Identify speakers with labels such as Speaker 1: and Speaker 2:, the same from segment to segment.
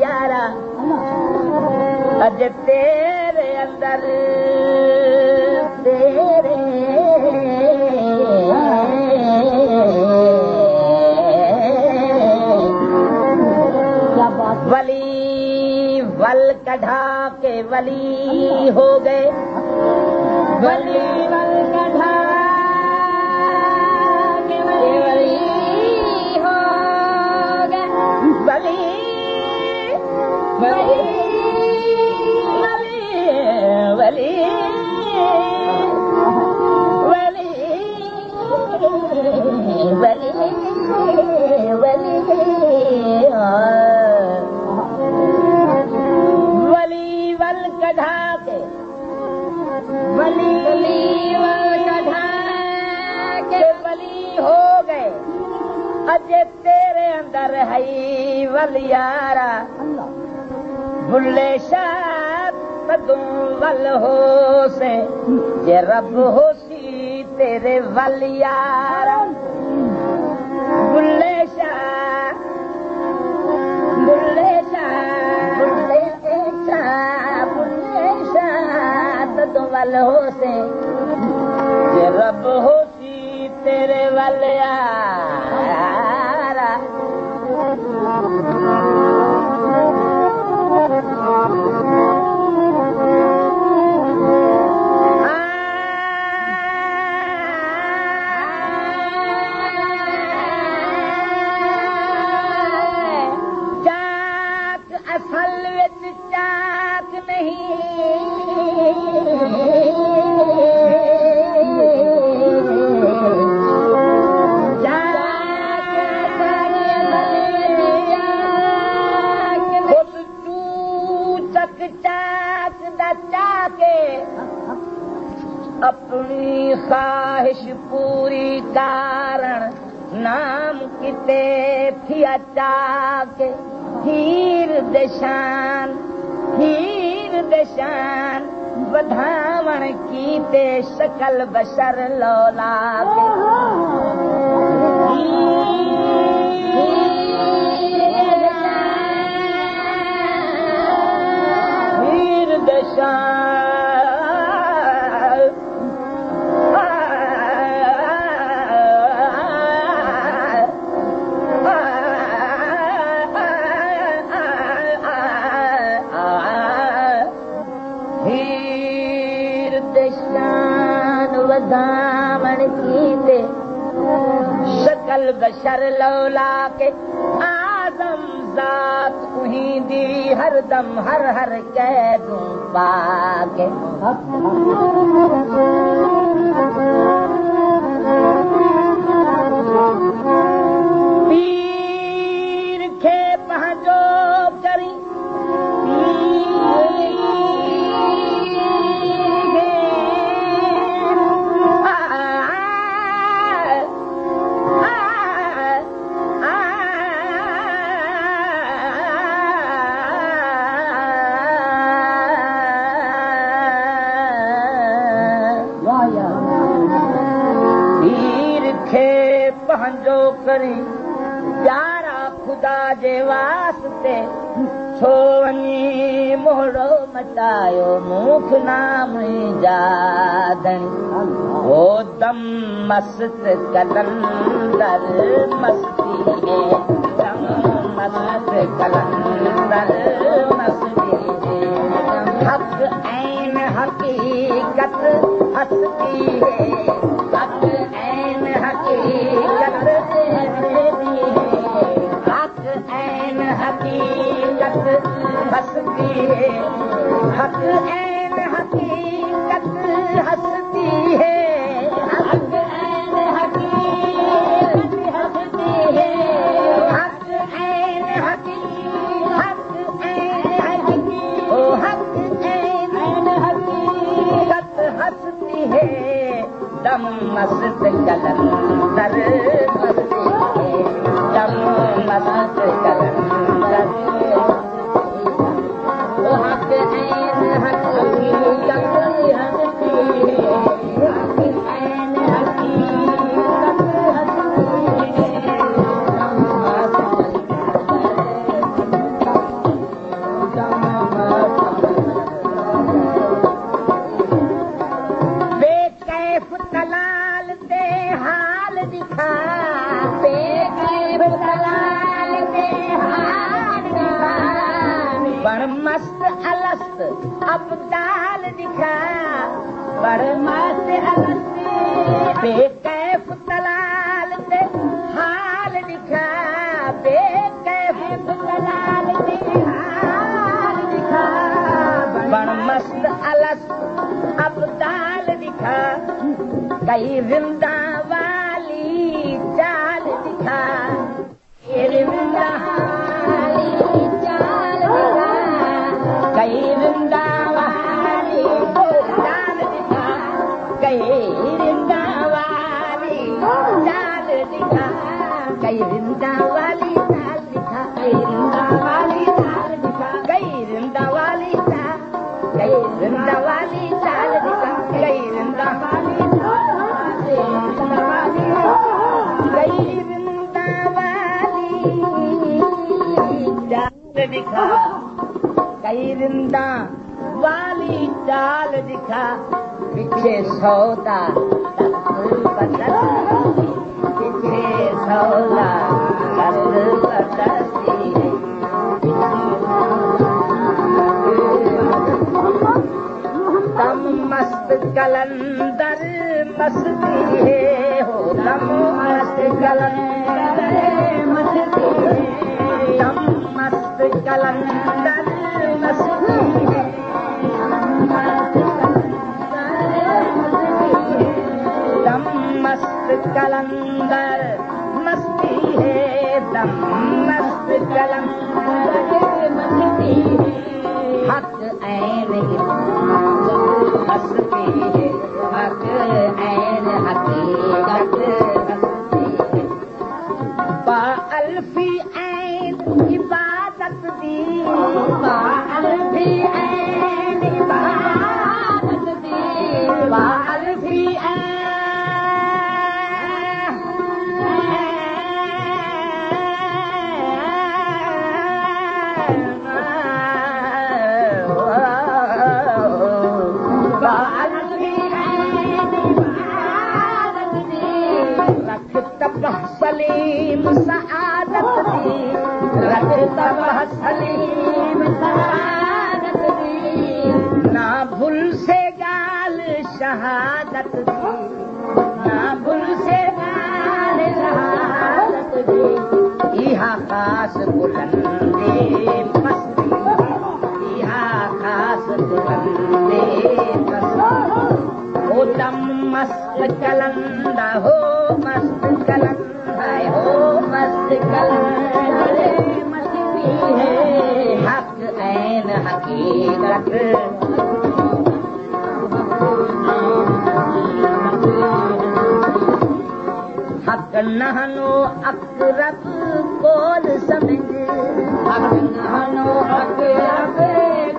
Speaker 1: यारा अज तेरे अंदर तेरे वली वल कढ़ा के वली हो गए वली वल कढ़ा के वली हो गए वली वली वली वली वली वली वली वल कढ़ा के वली वल कढ़ा के वली हो गए अजे तेरे अंदर है वल यारा बुल्ले शाह तदू वल हो से जे रब हो सी तेरे वल यारा बुल्ले शाह बुल्ले शाह बुल्ले शाह बुल्ले शाह तदू वल हो से जे रब हो सी तेरे वल यारा अपनी ख्वाहिश पूरी कारण नाम किते थी अचाके हीर देशान वधावण कीते शकल बशर लौला के हीर देशान दामन कीते शकल बशर लौला के आदम जात उही दी हर दम हर हर कह दूं पाके पीर खे पहुंचो करी पंहिंजो करी प्यारा ख़ुदा जे वास्ते छो वञी मोहड़ो मचायो मुख नाम जादनी ओ दम मस्त कलंदर मस्ती है दम मस्त कलंदर मस्ती है हक ऐन हकीकत हस्ती है हक ऐन हकीकत हक ऐन हकीकत हस्ती है हक ऐन हकीकत हस्ती है हक ऐन हकीकत हस्ती है हक ऐन हकीकत हक ऐन हकीकत हस्ती है दम मस्त कलंदर मस्ती है दम मस्त कलंदर हक ऐन हकीकत हस्ती है हक ऐन हकीकत हस्ती है मस्त अलस्त अब दाल दिखा बड़ मस्त अलस्त बेकैफ तलाल ते हाल दिखा बेकैफ तलाल ते हाल दिखा बड़ मस्त अलस्त अब दाल दिखा कई जिंदा वाली चाल दिखा जिंदा कई रिंदा वाली चाल दिखा कई रिंदा वाली चाल दिखा कई रिंदा वाली चाल दिखा कई रिंदा वाली चाल दिखा कई रिंदा वाली चाल कई रिंदा वाली चाल दिखा कई रिंदा वाली कई रिंदा वाली चाल दिखा कई रिंदा वाली चाल दिखा पीछे सौदा पीछे सौदा दम मस्त कलंदर मस्ती है हो दम मस्त कलंदर मस्ती है दम मस्त कलंदर दम मस्त कलंदर मस्ती है दम मस्त कलंदर मस्ती है हक ऐन मस्ती है हक ऐन हकीकत मस्ती है बाअल्फी ऐन इबादत दी बाअल्फी ऐन इबादत दी बाअल्फी ऐन सलीम सआदत दी रख तबह सलीम सआदत दी ना भूल से गाल शहादत दी ना भूल से गाल शहादत दी इहा खास बुलंदे मस्ती इहा खास बुलंदे मस्ती ओ दम मस्त कलंदा हो मस्त कलंदा हो मस्त कलंदा मस्ती है हक ऐन हकीकत हक नहनो अकरब कोल समझ हक नहनो अकरब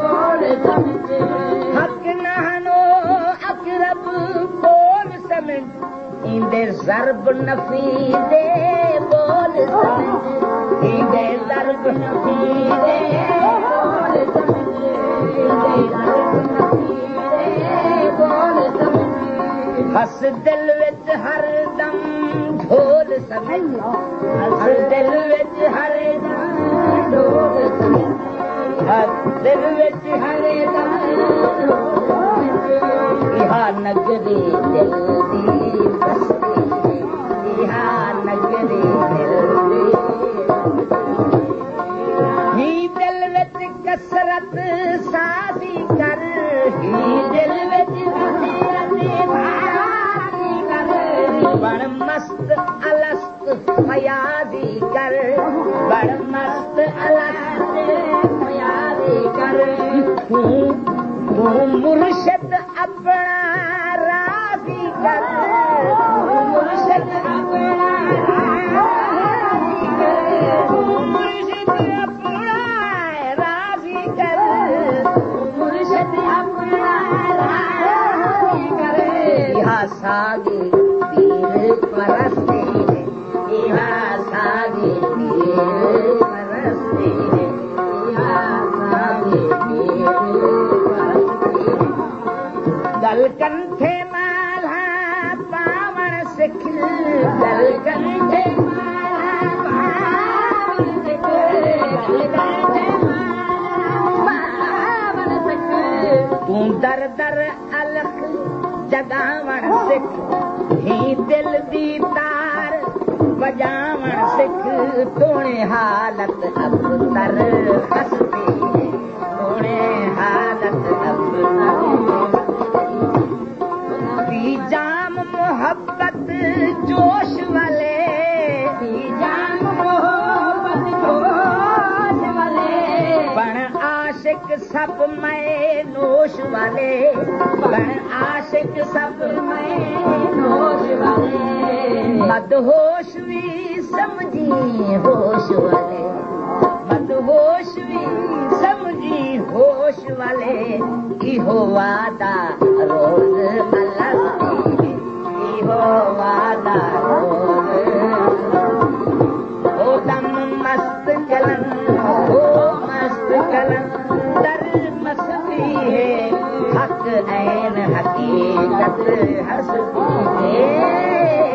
Speaker 1: कोल समझ हक नहनो अकरब कोल समझ इंदे ज़र्ब नफी दे बोल समझ इंदे ज़र्ब नफी दे बोल समझ इंदे ज़र्ब नफी दे बोल समझ हस दिल विच हर दम ढोल समझ हस दिल विच हर दम ढोल समझ हस दिल विच हर दम इहा नगरी दिल दी बस्ती इहा नगरी दिल दी ही दिल विच कसरत साजी कर ही दिल विच कसरत साजी कर बड़ मस्त अलस्त फयाजी कर बड़ मस्त अलस्त फयाजी कर तू मुर्शिद अपना राजी कर मुर्शिद अपना राजी कर मुर्शिद अपना राजी कर मुर्शिद अपना राजी कर यहाँ सागी पीर परस्ती है यहाँ सागी पीर परस्ती है यहाँ सागी पीर गल कंठे माला पावण सिख गल कंठे माला पावण सिख गल कंठे माला तूं दर दर अलख जगावण सिख ही दिल दी तार वजावण सिख तोणे हालत अब तर हसती तोणे हालत अब दी जाम मोहब्बत जोश वाले दी जाम मोहब्बत जोश वाले पण आशिक सब मैं नोश वाले पण आशिक सब मैं नोश वाले मदहोश भी समझी होश वाले मदहोश भी समझी होश वाले इहो वादा रोज अलग इहो वादा रोज ओ दम मस्त कलन ओ मस्त कलन दर मस्ती है हक ऐन हकीकत हंसती है